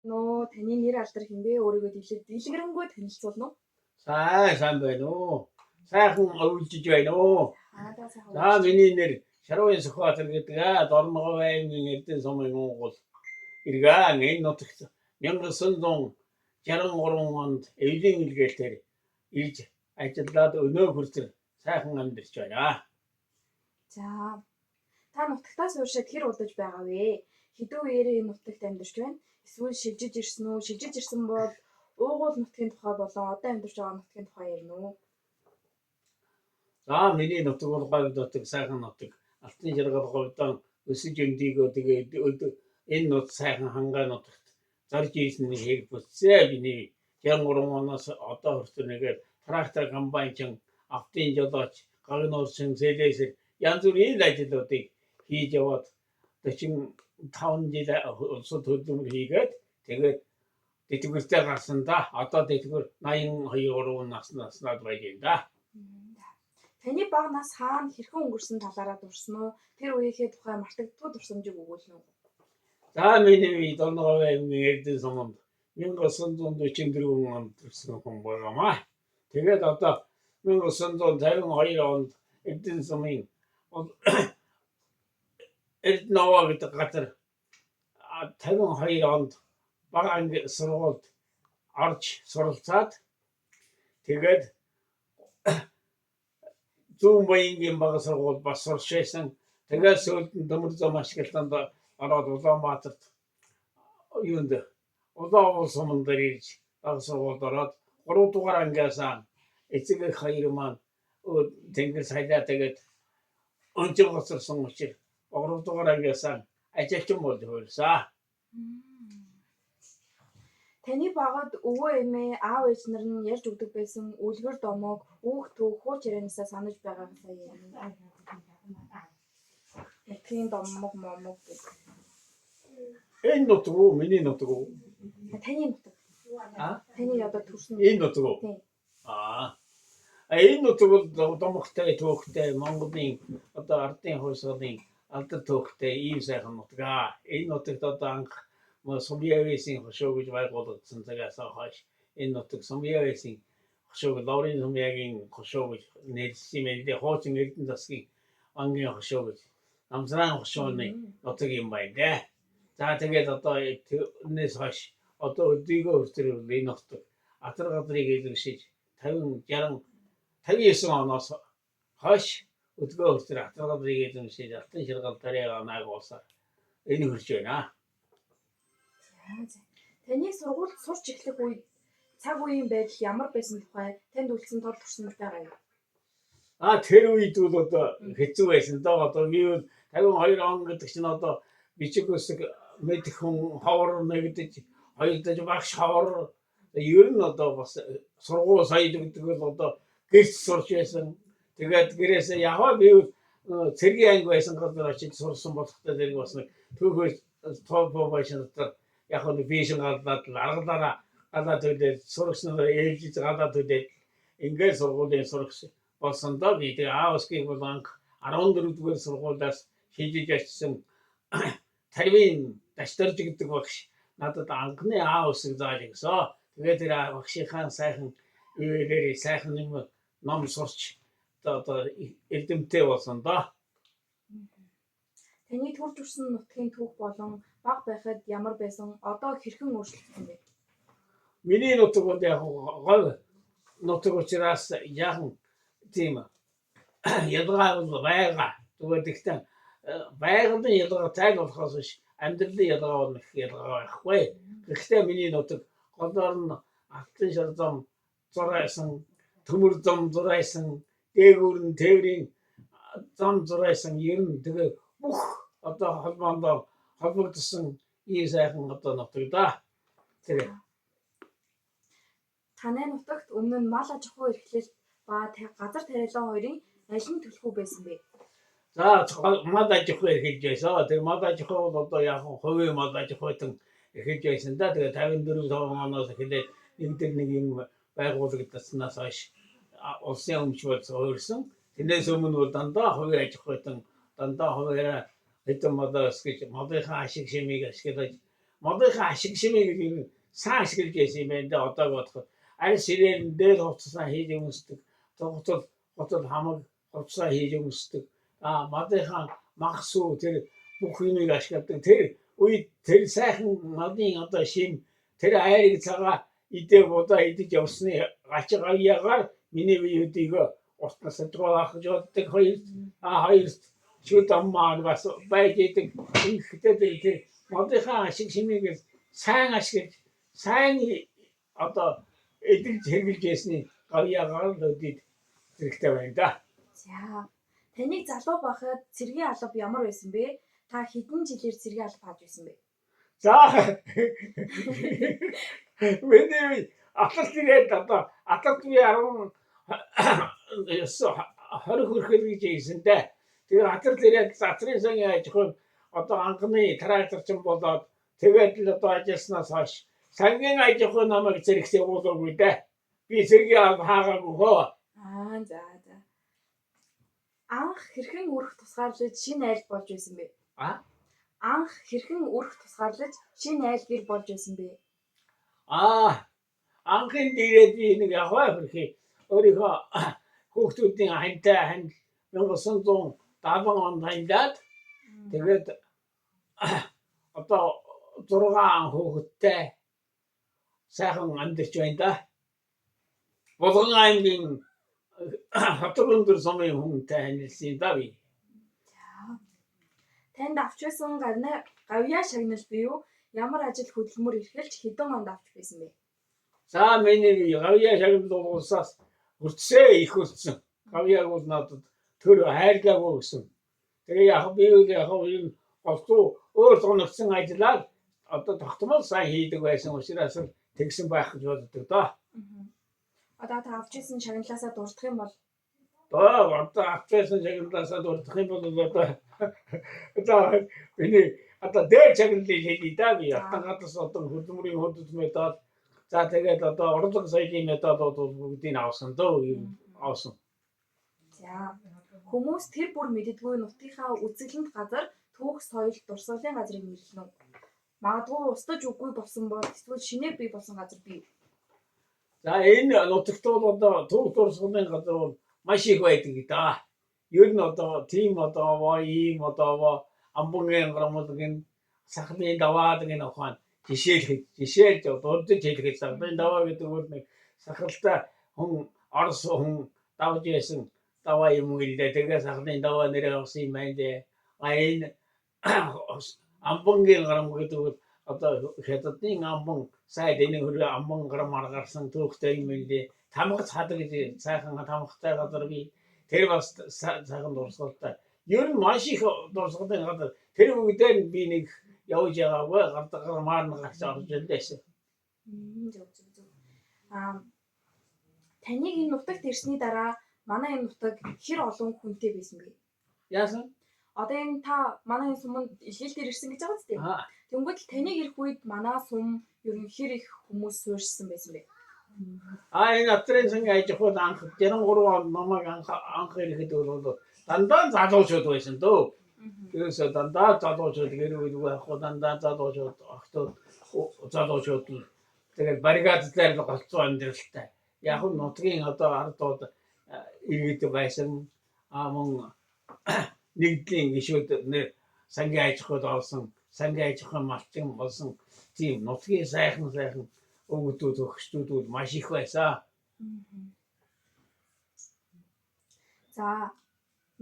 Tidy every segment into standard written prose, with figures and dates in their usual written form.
Нөө таны нэр алдар хэмбэ өөрийгөө дэлгэрэнгүй танилцуулна уу? сайн байна уу? Сайхан өвлжиж байна уу? Да сайхан. За миний нэр Шарууян Сүхбаатар гэдэг Дорногов аймгийн Эрдэнэ сумын Монгол иргэн энэ нутагт 1963 онд эвлийн илгээлтээр ирж ажиллаад өнөө хүртэл сайхан амьдарч байна. За та нутагтаас уушаад хэр удаж байгаа вэ? Хэдэн үеэр энэ нутагт амьдарч байна? Эсвэл шилжиж ирсэн үү? Шилжиж ирсэн бол уугуул нутгийн тухай болон одоо амьдарч байгаа нутгийн тухай ярина уу? За миний нутаг бол говьд нутаг, сайхан нутаг. Алтан жаргал говьдон өсөж өмдийгөө тэгээд энэ нут сайхан хангай нутагт зарж ийсэн хэрэг бүтсээ биний 63 оноос одоо хүртэл нэгээр трактор комбайнчин автын жолооч гагнуурчин зээлээсэр янз бүрийн ажлуудыг хийж яваад 45 жил улсад хөдөлмөр хийгээд тэгээд дэтгэвэртэй гарсан да. Одоо дэтгэвэр 82 наснаад байж байна да. Таны бага нас хаана хэрхэн өнгөрсөн талаараа дурсан уу? Тэр үеийнхээ тухай мартагддаггүй дурсамжийг өгүүлнэ үү? За миний Дорногов аймгийн Эрдэнэ суманд 1944 онд төрсөн хүн байгаамаа. Тэгээд одоо 1952 онд Эрдэнэ сумын Эрдэнэва гэдэг газар 52 онд бага анги сургуульд орж суралцаад тэгээд зүүн баянгийн бага сургууль бас сурч байсан. Тэгээд сүүлд нь төмөр зам ашиглалтанд ороод Улаанбаатарт Улаан суманд ирж бага сургуульд ороод 3 дугаар ангиас эцэг эх хоёр маань тэнгэр сайлаа тэгээд өнцөг гоцорсон учраас 3 дугаар ангиас ажилчин болж хуурсаа. Таны багад өвөө эмээ аав ээж нар нь ярьж өгдөг байсан үлгэр домог, үүх түүх, хууч ярианасаа санаж байгаагаасаа ярина. Эдгээр домог момог гэдэг. Энэ нутаг уу, миний нутаг уу? Таны нутаг. Таны одоо төрсөн. Энэ нутаг уу? Энэ нутаг бол домогтой, түүхтэй, Монголын одоо ардын хувьсгалын алдар түүхтэй ийм сайхан нутаг. Энэ нутагт одоо анх Сумьявэсийн хошуу гэж байгуулагдсан цагаас хойш энэ нутаг Сумьявэсийн хошуу, Лаврын Сумьягийн хошуу гэж нэрлэсэн юм байна. Хуучин Эрдэнэ засгийн ангийн хошуу гэж Намсран хошууны нутаг юм байна. За тэгээд одоо энэс хойш одоо өдийгөө хүртэл энэ нутаг атар газрыг илэршиж 59 оноос хойш өдгөө хүртэл атар газрыг илэршиж алтан шаргал тариагаа наагуулсаар энэ хурж байна. Таны сургуульд сурч эхлэх үед цаг үеийн байдал ямар байсан тухай танд үлдсэн тул туршилт байгаа юу? Тэр үед бол одоо хэцүү байсан даа. Одоо би 52 он гэдэг чинь одоо бичиг үсэг мэдэх хүн ховор нэгдэж хоёулдаж багш ховор ер нь одоо бас сургууль соёл гэдэг бол одоо гэрч сурч байсан. Тэгээд гэрээсээ яваа би цэргийн анги байсан газар очиж сурсан болохтой зэрэг бас нэг түүхээс топ байшин дотор яг нь бишэн гадаад аргалаараа гадаад төлөөд сурагчнаар ээлжиж гадаад төлөөд ингээд сургуулийн сурагч болсон доо. Би тэгээ аавсгийн бол анх 14-р сургуулиас шилжиж очсон Тарвин Дашторж гэдэг багш надад анхны аавсыг зааж өгсөн. Тэгээд тэр багшийнхаа сайхан үеэр сайхан ном сурч одоо эрдэмтэй болсон доо. Таны төрж ирсэн нутгийн түүх болон баг байхад ямар байсан? Одоо хэрхэн өөрчлөгдсөн бэ? Миний нутаг бол яг говь нутаг учраас яахан тийм ялгаа бол байгаа. Тэгвэл ихтэй байгалийн ялгаа тань болохоос биш амьдралын ялгаа бол их ялгаа байхгүй. Гэхдээ миний нутаг голоор нь алтан шарзам зурайсан, төмөр зам зурайсан, дээгүүр нь тээврийн зам зурайсан ер нь тэгээ бүх одоо холбоонд холбогдсон ийм сайхан одоо нутаг да. Тэгээ Таны нутагт өмнө нь мал аж ахуй эрхлэлт ба газар тариалан хоёрын аль нь төлхөө байсан бэ? За мал аж ахуй эрхэлж байсан. Тэр мал аж ахуй бол одоо яг хувийн мал аж ахуйтан эрхэлж байсан да. Тэгээ 54 оноос эхлээд нэг юм байгуулагдсанаас хойш улсын өмч болж хуурсан. Тэрнээс өмнө бол дандаа хувийн аж ахуйтан дандаа хуваараа хэдэн модоос гэж модынхаа ашиг шимийг ашиглаж модынхаа ашиг шимийг сайн ашиглаж байсан юм байна да одоо бодоход. Арьс ирээр дээр хувцасаа хийж өмсдөг. Хотод хамаг хувцасаа хийж өмсдөг. Модынхаа мах сүү тэр бүх юмыг ашигладаг. Тэр үед тэр сайхан модын одоо шим тэр айрыг цагаа идэх удаа идэж явсны гачаагаар миний биеүүдийг устнаас дроох жоддаг хоёр шүд аммаа бас байж идэг. Ихтэй тэр модынхаа ашиг шимийг сайн ашиглаж сайн одоо эдгэж хэрэглэж ясны гавьяагаар л өдид хэрэгтэй байна да. За. Таныг залуу байхад цэргийн алба ямар байсан бэ? Та хэдэн жилээр цэргийн алба хааж байсан бэ? За. Миний атлалт ирээд одоо атлалт би 20 хүрэхэд гэж хэлсэн дээ. Тэгээ атлалт ирээд затрын сан яаж хөө одоо анхны тракторч болоод тэгээд л одоо ажилласнаас хойш сангийн ажихуй намайг зэрэгс явуулаагүй дээ. Би цэргийн алба хаагаагүй хөө. За. Анх хэрхэн өрх тусгаарлаж шинэ айл болж байсан бэ? Анх хэрхэн өрх тусгаарлаж шинэ айл гэр болж байсан бэ? Анхын дээрээ би нэг яваа хэрхий өөрийнхөө хүүхдүүдийн хантай 1970 онд хандаад тэгээд одоо 6 хүүхэдтэй сайхан амьдарч байна да. Болгон аймгийн Хотгондөр сумын хүнтэй танилцсан да би. Танд авч байсан гавьяа шагнал буюу ямар ажил хөдөлмөр эрхэлж хэдэн онд авч байсан бэ? За миний гавьяа шагнал улсаас хүртсээ их үлдсэн. Гавьяаг бол надад төр хайрлаагүй гэсэн. Тэгээ яг би энэ олдуу өөр тоногдсон ажиллаад одоо тогтмол сайн хийдэг байсан учраас тэгсэн байх гэж боддог да. Одоо та авч байсан шагналаасаа дурдах юм бол одоо авч байсан шагналаасаа дурдах юм бол одоо миний одоо дээр шагналыг хийдэг да би. Атгатас одоо хөдөлмөрийн хөдөлж метод. За тэгээд одоо урлаг соёлын методууд бүгдийг авсан дөө авсан. За хүмүүс тэр бүр мэддэггүй нутгийнхаа үзэсгэлэнт газар түүх соёл дурсгалын газрыг нэрлэнэ үү? Магадгүй устж үгүй болсон бол эсвэл шинээр бий болсон газар бий. За энэ нутагт бол одоо түүх дурсгалын газар бол маш их байдаг да. Ер нь одоо тийм одоо ийм одоо амбангийн грамуудын сахлын даваад гэх нэг ухаан жишээлж дурдж хэлэх сахлын даваа гэдэг бол нэг сахалтай хүн орос хүн давж ясан даваа юм гэлээ тэгээ сахлын даваа нэрээ авсан юм байна дээ. Энэ амбангийн грам гэдэг бол одоо хятадын амбан сайд энэ хөрөө амбан грамаар гарсан түүхтэй юм байна. Тамгац хадаг гэж сайхан тамгтай газар би тэр бас сайхан дурсгалтай. Ер нь маш их дурсгалын газар тэр үедээ би нэг явж байгаагүй гардаг маань гарч орж ирлээсэн. Зөв. Таныг энэ нутагт ирсний дараа манай энэ нутаг хэр олон хүнтэй байсан бэ? Яасан? Одоо энэ та манай энэ суманд илгээлтээр ирсэн гэж байгаа зү? Тэнгүүд л таныг ирэх үед манай сум ер нь хэр их хүмүүс суурьшсан байсан бэ? Энэ атрын сан яаж хол анх 63 онд намайг анх ирэхэд бол дандаа залуучууд байсан дөө. Тэрээс дандаа залуучууд гэр бүл байх дандаа залуучууд огтод залуучууд тэгээд баррикадтай л голцоо амьдралтай. Яг нь нутгийн одоо ардууд иргэд байсан мөн нэгдлийн гишүүд нэр сангийн аж ахуйд олсон сангийн аж ахуйн малчин болсон тийм нутгийн сайхан өвгдүүд өгчдүүд маш их байсан. За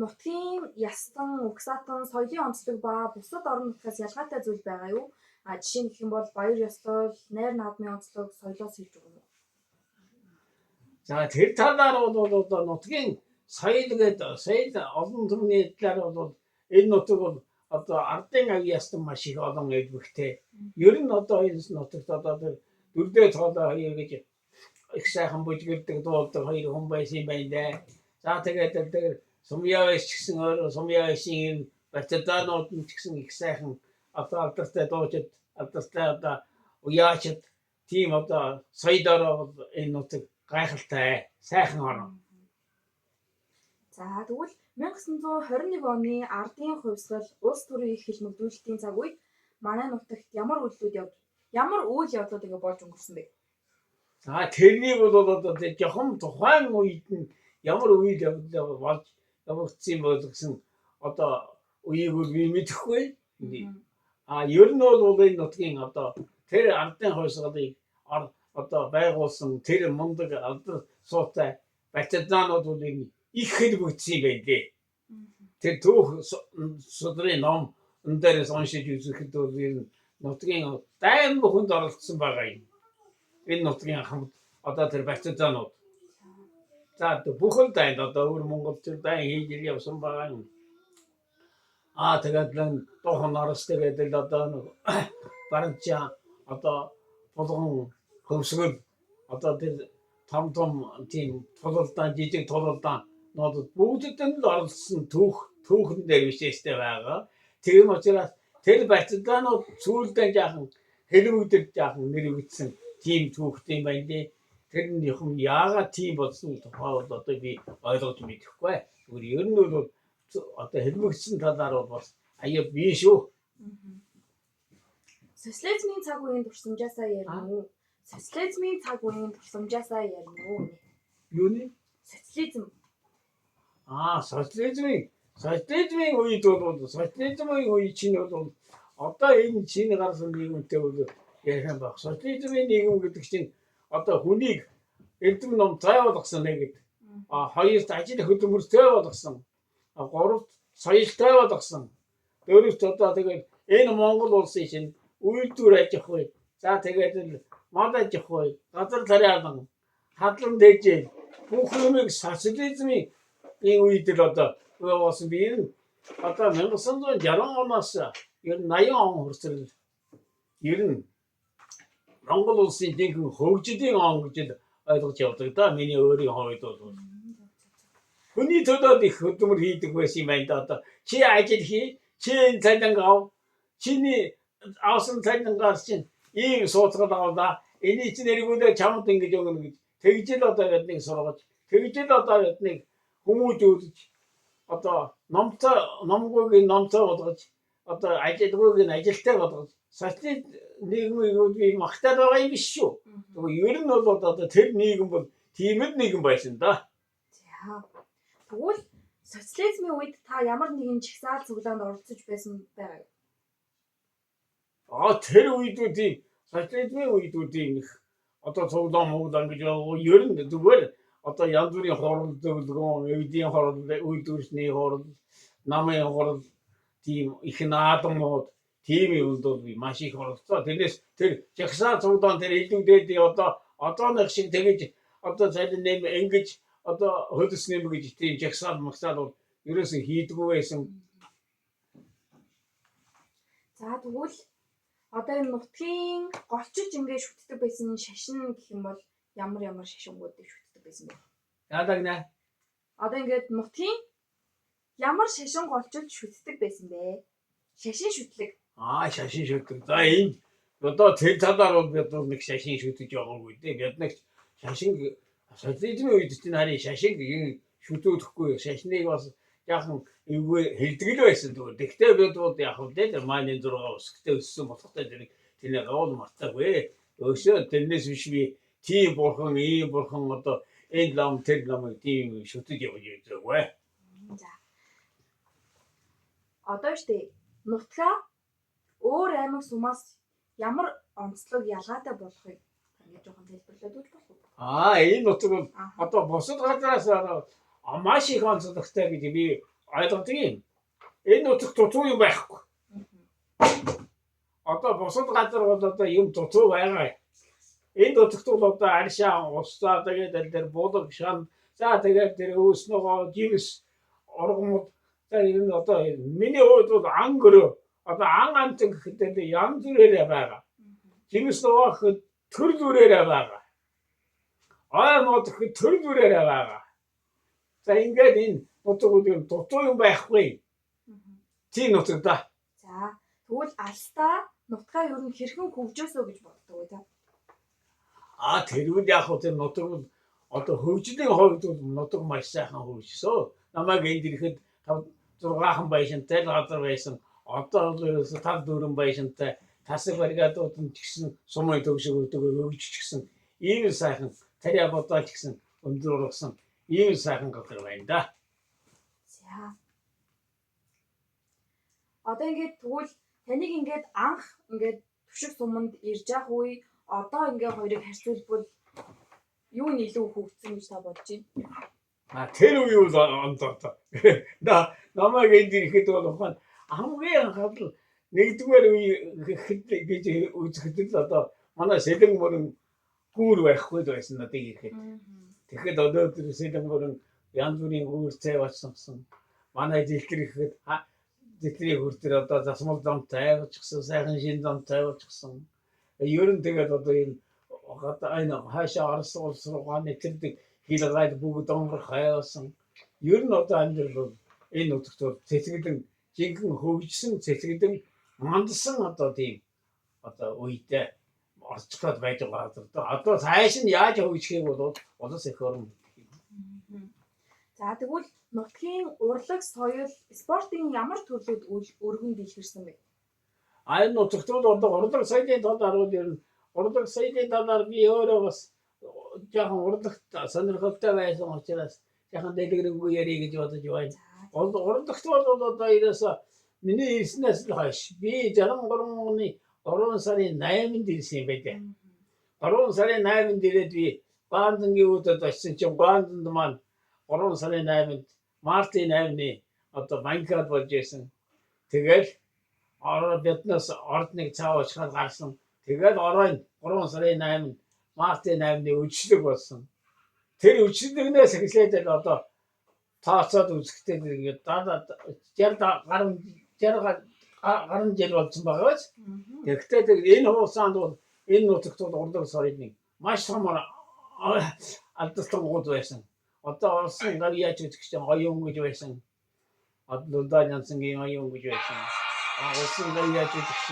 нутгийн ястан, угсаатан, соёлын онцлог ба бусад орон нутгаас ялгаатай зүйл байгаа юу? Жишээ нь гэх юм бол баяр ёслол, найр наадмын онцлог соёлоос хэлж өгнө үү? За тэр талаар бол одоо нутгийн соёл гэдэг соёл олон төрлийн талаар бол энэ нутаг бол одоо ардын авьяастан маш их олон элбэгтэй. Ер нь одоо энэ нутагт одоо дүрдээ цоолоо хоёр гэж их сайхан бүжгэлдэг дуулдаг хоёр хүн байсан юм байна дээ. За тэгээд тэр сумьяавч гэсэн өөр сумьяавчийн батдаанууд нь ч гэсэн их сайхан одоо алдартай дуучид алдартай одоо уяачид тийм одоо соёлоор энэ нутаг гайхалтай сайхан орно. За тэгвэл 1921 оны ардын хувьсгал улс төрийн их хэлмэгдүүлэлтийн цаг үед манай нутагт ямар үйлдэлүүд явж Ямар үйл явдлууд ингэ болж өнгөрсөн бэ? За тэрнийг бол одоо тэг жоохон тухайн үед нь ямар үйл явдал болж явагдсан бол гэсэн одоо үеийг би мэдэхгүй. Ер нь бол энэ нутгийн одоо тэр ардын хувьсгалыг одоо байгуулсан тэр мундаг алдар суутай партизанууд бол их хэлбэгдсэн юм байна лээ. Тэр түүх судрын ном дээрээс уншиж үзэхэд бол энэ нутгийн дайм бүхэнд оролцсон байгаа юм. Энэ нутгийн хамт одоо тэр партизанууд. За бүхэн дайнд одоо өөр монголчууд дайн хийж явсан байгаа юм. Тэгээд л тохон нараас тэгээд л одоо барчаа одоо болгон хөвсгөл одоо тэр том тийм тулалдаан жижиг тулалдаан нодод бүгдэд нь л оролцсон түүхэн дээр вишээстэй байгаа. Тийм учраас тэр партизанууд сүүлдээ жаахан хэлбэгдэж жаахан нэрвэгдсэн тийм түүхтэй юм байна лээ. Тэрний юм яагаад тийм болсон тухай бол одоо би ойлгож мэдэхгүй. Ер нь бол одоо хэлбэгдсэн талаар бол бас аяа бий шүү. Социализмын цаг үеийн туршламжаасаа ярина уу? Социализмын цаг үеийн туршламжаасаа ярина уу? Юу нэ? Социализм. Социализмын үед бол социализмын үе чинь бол одоо энэ чиний гарсан нийгэмтэй бол ярих юм баг. Социализмын нийгэм гэдэг чинь одоо хүнийг эрдэм номтой болгосон нэг. Хоёрт ажил хөдөлмөртэй болгосон. Гуравт соёлтой болгосон. Дөрөвт одоо тэгээд энэ Монгол улсын чинь үйлдвэр аж ахуй. За тэгээд л мод аж ахуй, газар тариалан, хадлан дээжээ бүх юмыг социализмын үед л одоо явуулсан би энэ одоо 1960 оноос ер нь 80 он хүртэл ер нь Монгол улсын жинхэнэ хөгжлийн он гэж ойлгож явдаг да. Миний өөрийн хувьд бол хүний төлөө их хөдөлмөр хийдэг байсан юм байна да. Одоо чи ажил хий, чи цалин ав, чиний авсан цалингаар чинь ийм сууцгал авлаа. Энийг чинь эргүүлээ чамд ингэж өгнө гэж. Тэгжэл одоо биднийг сургаж, тэгжэл одоо биднийг хүмүүжүүлж одоо номгүйг номтой болгож одоо ажилгүйг ажилтай болгож социалист нийгмийг би магтаад байгаа юм биш шүү. Ер нь бол одоо тэр нийгэм бол тийм л нийгэм байсан да. За. Тэгвэл социализмын үед та ямар нэгэн чагсаал цуглаанд оролцож байсан байгааг? Тэр үед тийм социализмын үед тийм их одоо цуглаан гэж ер нь зүгээр одоо янз бүрийн хорол зөвлөгөө, эвдийн хорол, үйлдвэрчний хорол, намын хорол тийм их наадмууд тийм юмд бол маш их оролцоо. Тэрнээс тэр жагсаал цуглаан тэр илүүдээд одооных шиг тэгэж одоо цалин нэм ингэж одоо хөдөлс нэм гэж тийм жагсаал магсаал бол ерөөсөө хийдгүү байсан. За тэгвэл одоо энэ нутгийн голчиж ингэ шүтдэг байсан шашин гэх юм бол ямар шашингуудыг шүтдэг байсан бэ? Яадаг нэ? Одоо ингээд нутгийн ямар шашин голчиж шүтдэг байсан бэ? Шашин шүтлэг. Шашин шүтдэг. За энэ одоо тэр талаар бол бид нэг шашин шүтэж байгаагүй дээ. Бид нэг шашин социализмын үед чинь харин шашин шүтүүлэхгүй шашныг бас яахан эвгүй хэлдэг л байсан зүгээр. Тэгтээ бид бол яг л дээ маань 6 өсгтэй өссөн болохтой тэрний гол мартаагүй. Өсөө тэрнээс биш би тийм бурхан ийм бурхан одоо энэ лам тэр ламыг тийм шүтэж явж байгаагүй. За. Одоо штэ нутгаа өөр аймаг сумаас ямар онцлог ялгаатай болохыг ингэж жоохон тайлбарлаад өгч болох уу? Энэ нутаг бол одоо бусад газраас маш их онцлогтой гэж би ойлгодог юм. Энэ нутаг дутуу юм байхгүй. Одоо бусад газар бол одоо юм дутуу байгаа. Энэ нутагт бол одоо аршаа устаа тэгээд тэр булаг шан за тэгээд тэр өөснөгөө жимс оргомод энэ одоо миний хувьд бол ангөрөө одоо ан гэхэд янз бүрээр байгаа. Жимс ногоохд төрөл бүрээр байгаа. Мод гэхэд төрөл бүрээр байгаа. За ингээд энэ нутаг үл дутуу юм байхгүй. Тийм нутаг да. За тэгвэл алстаа нутгаа ер нь хэрхэн хөгжөөсөө гэж боддог үү та? Тэр үл яг тэр нутаг бол одоо хөгжлийн хувьд бол нутаг маш сайхан хөгжсөн. Намайг энд ирэхэд 5-6хан байшинтай газар байсан. Одоо бол тал дүүрэн байшинтай тасаг бригадууд ч гэсэн сумын төвшөг өгдөг өгч ч гэсэн ийм сайхан тариа бодоод ч гэсэн өндөр ургасан ийм сайхан газар байна да. За. Одоо ингээд тэгвэл таныг ингээд анх ингээд түшиг суманд ирж явах үе одоо ингээд хоёрыг харьцуулбал юу нь илүү хөгжсөн гэж та бодож байна? Тэр үе бол онцгой. Намайг энд ирэхэд бол ухаан хамгийн анхаарал нэгдүгээр үе гэж үзэхэд л одоо манай Сэлэн мөрөн гүүр байхгүй байсан надад ирэхэд. Тэгэхэд өнөөдөр Сэлэн мөрөн янз бүрийн гүүр цай болсон. Манай жилтэр ирэхэд жилтрийн хүртэр одоо засмал замтай авчихсан, сайхан шин замтай авчихсан. Ер нь тэгээд одоо энэ хаашаа Орос улс руугаа нэвтрдэг хилгайд бүгд омрох хайсан. Ер нь одоо амьдрал бол энэ нутагт бол цэцгэлэн жинхэнэ хөгжсөн цэцгэлэн мандсан одоо тийм одоо үедээ орцгоод байж байгаа. Одоо цааш нь яаж хөгжих юм бол улс их орн. За тэгвэл нутгийн урлаг соёл спортын ямар төрлүүд өргөн дэлгэрсэн бэ? Энэ нутагт бол одоо урлаг соёлын талаар бол ер нь урлаг соёлын талаар би өөрөө бас жоохон урлагт сонирхолтой байсан учраас жоохон дэлгэрэнгүй ярих гэж бодож байна. Урлагт бол одоо ерөөсө миний ирснээс л хойш би 63 оны 3 сарын 8-нд ирсэн юм байлээ. 3 сарын 8-нд ирээд би Гандангийн үдэд очсон чинь Ганданд маань 3 сарын 8-нд мартын 8-ны одоо банкад болж байсан. Тэгэл биднээс ордныг цаавчхаар гарсан. Тэгэл оройн 3 сарын 8-нд мартын 8-ны үдшилэг болсон. Тэр үдшилэгнээс эхлээд одоо тооцоод үзэхдээ ингээд 60 жил болсон байгаа биз. Тэгэхдээ энэ хугацаанд бол энэ нутагт бол урлаг соёлын маш том алдалтууд байсан. Одоо Оросын гавьяач үзэгч оюун гэж байсан. Лундан Янсангийн оюун гэж байсан. Оросын гавьяач үзэгч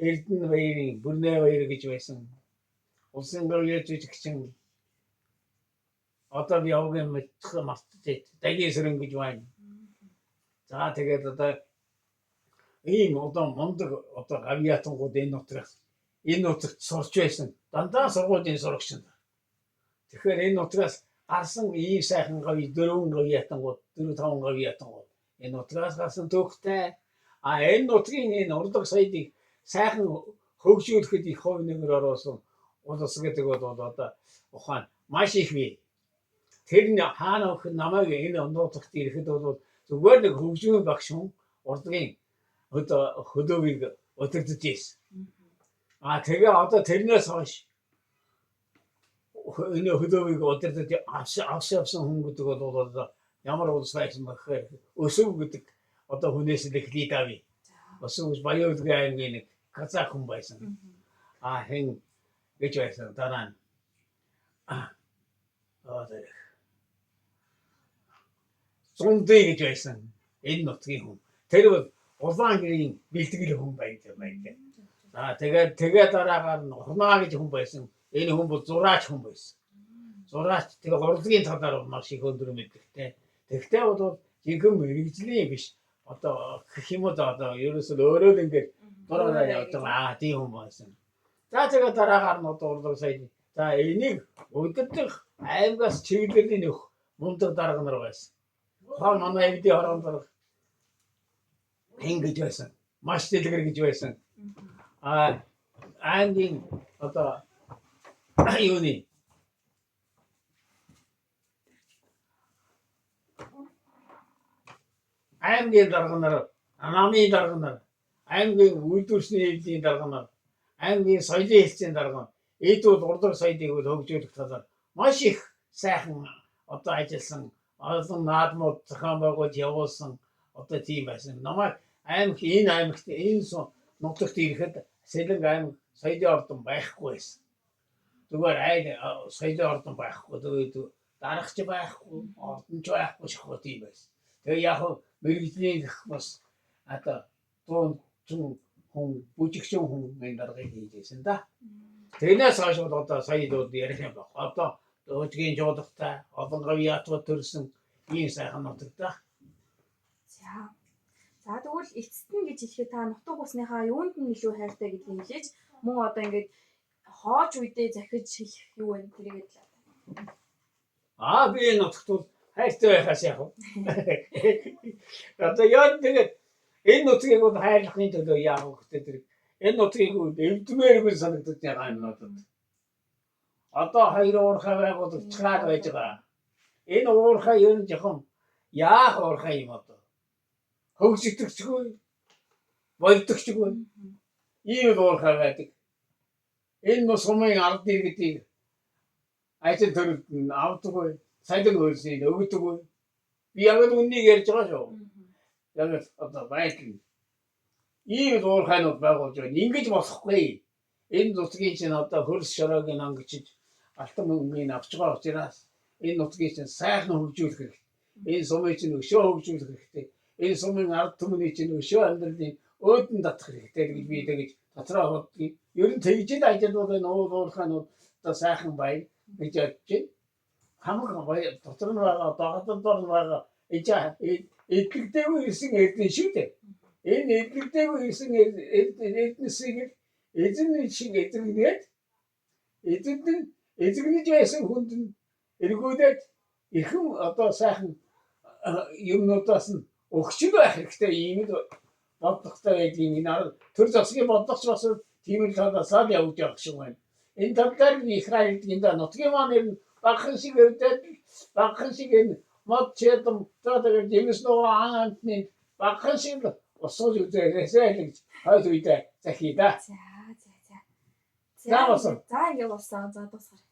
Эрдэнэ баярын Бүрнээ баяр гэж байсан. Улсын гавьяач үзэгч одоо би явгын мэдэх мартаж Дагийн Сүрэн гэж байна. За тэгээд одоо ийм одоо мундаг одоо гавьяатангууд энэ нутагт сурч байсан. Дандаа сургуулийн сурагч нар. Тэгэхээр энэ нутгаас гарсан ийм сайхан гавь 4 гавьяатангууд 4-5 гавьяатангууд энэ нутгаас гарсан төгтэй. Энэ нутгийн энэ урлаг соёлыг сайхан хөгжүүлэхэд их хувь нэмэр оруулсан улс гэдэг бол одоо ухаан маш их бий. Тэр нь хаана өх намайг энэ нутагт ирэхэд бол зүгээр нэг хөгжмөн багш хүн урлагийн хөдөөгийг өдөрдөж ийсэн. Тэгээ одоо тэрнээс хойш энэ хөдөөгийг өдөрдөж авсан хүн гэдэг бол ямар улс байсан бэ гэхээр Өсөв гэдэг одоо хүнээс л их лид авъя. Өсөв Баян-Өлгийн аймгийн нэг казак хүн байсан. Хэн гэж байсан дараа нь Зундай гэж байсан энэ нутгийн хүн. Тэр бол Улаангэрийн бэлтгэл хүн байдаг. Тэгээд дараагаар нь Урнаа гэж хүн байсан. Энэ хүн бол зураач хүн байсан. Зураач тэгээ урлагийн талаар маш их өндөр мэддэг. Тэгтээ бол жинхэнэ мэрэгжлийн биш. Одоо гэх юм одоо ерөөсөө өөрөө л ингээд дураараа явдаг тийм хүн байсан. За тэгээд дараагаар нь одоо урлаг соёл. За энийг өдөрдох аймгаас чиглэлийн нөх мундаг дарга нар байсан. Манай эвдийн хорон дарга ингэж байсан. Маш дэлгэр гэж байсан. Аймгийн одоо юуны аймгийн дарга нар, намын дарга нар, аймгийн үйлдвэрчний эвдийн дарга нар, аймгийн соёлын хэлтсийн дарга. Эд бол урлаг соёлыг хөгжүүлэх талаар маш их сайхан одоо ажилласан. Олон наадмууд зохион байгуулж явуулсан одоо тийм байсан. Намайг энэ аймагт энэ нутагт ирэхэд Сэлэнг аймаг соёлын ордон байхгүй байсан. Зүгээр соёлын ордон байхгүй. Тэгээд дарагч байхгүй, ордонч байхгүй шахуу тийм байсан. Тэгээ яг мэрэгжлийн бас одоо дуун хүн бүжигчин хүн энэ даргыг хийжсэн да. Тэрнээс хойш одоо соёл ярих юм байна. Одоо өчгийн жуудахтай олон гавьяатууд төрсэн ийм сайхан нутаг да. За. За тэгвэл эцэст нь гэж хэлэхэд та нутаг усныхаа юунд нь илүү хайртай гэдгийг хэлээж мөн одоо ингээд хоож үедээ захиж хэлэх юу вэ тэрийгээ л. Би энэ нутагт бол хайртай байхаас яах вэ? Одоо яа тэгээд энэ нутгийг бол хайрлахын төлөө яах вэ гэдэг тэр энэ нутгийг эвдмээргүй санагдаж байгаа юм надад. Одоо хоёр уурхай байгуулагдчихлаа байж байгаа. Энэ уурхай ер нь жоохон яах уурхай юм одоо. Хөгжигдчихгүй. Болдогчгүй. Ийм л уурхай байдаг. Энэ нус сумын ард иргэдийг ажил төрөлд нь авдаггүй. Сайдан хөлсийг өгдөггүй. Би яг л үннийг ярьж байгаа шүү. Яг л одоо байдал. Ийм л уурхайнууд байгуулж байна. Ингэж болохгүй. Энэ нутгийн чинь одоо хөрс шороог нь ангичиж алтан мөнгөний авч байгаа учраас энэ нутгийн чинь сайхан хөгжүүлэх хэрэгтэй. Энэ сумын чинь өшөө хөгжүүлэх хэрэгтэй. Энэ сумын ард түмний чинь өшөө амьдралын өөдөн татах хэрэгтэй гэж би тэгэж дотроо бодгийг. Ер нь тэгж л ажилладаг энэ уурхайнууд одоо сайхан байна гэж бодож байна. Хамаг гоё дотор нь байгаа доогдор нь байгаа эдлэгдээгүй ирсэн эрдэн шүү дээ. Энэ эдлэгдээгүй ирсэн эрдэнсийг эзэн шиг эзэгнээд эзэгнэж байсан хүнд нь эргүүлээд ихэн одоо сайхан юмнуудаас нь өгчл байх хэрэгтэй ийм л бодлоготой байдгийг энэ төр засгийн бодлогоч бас тийм л талаасаа явж явах шиг байна. Энэ талаар их хайрладаг энэ нутгийн маань ер нь багхан шиг өрдөд багхан шиг энэ мод чэдэм тэгээд юмс нөгөө аантны багхан шиг осож үзээсэй гэж хойд үедээ захий да. За. За ингээд болсон. За дуусгаарай.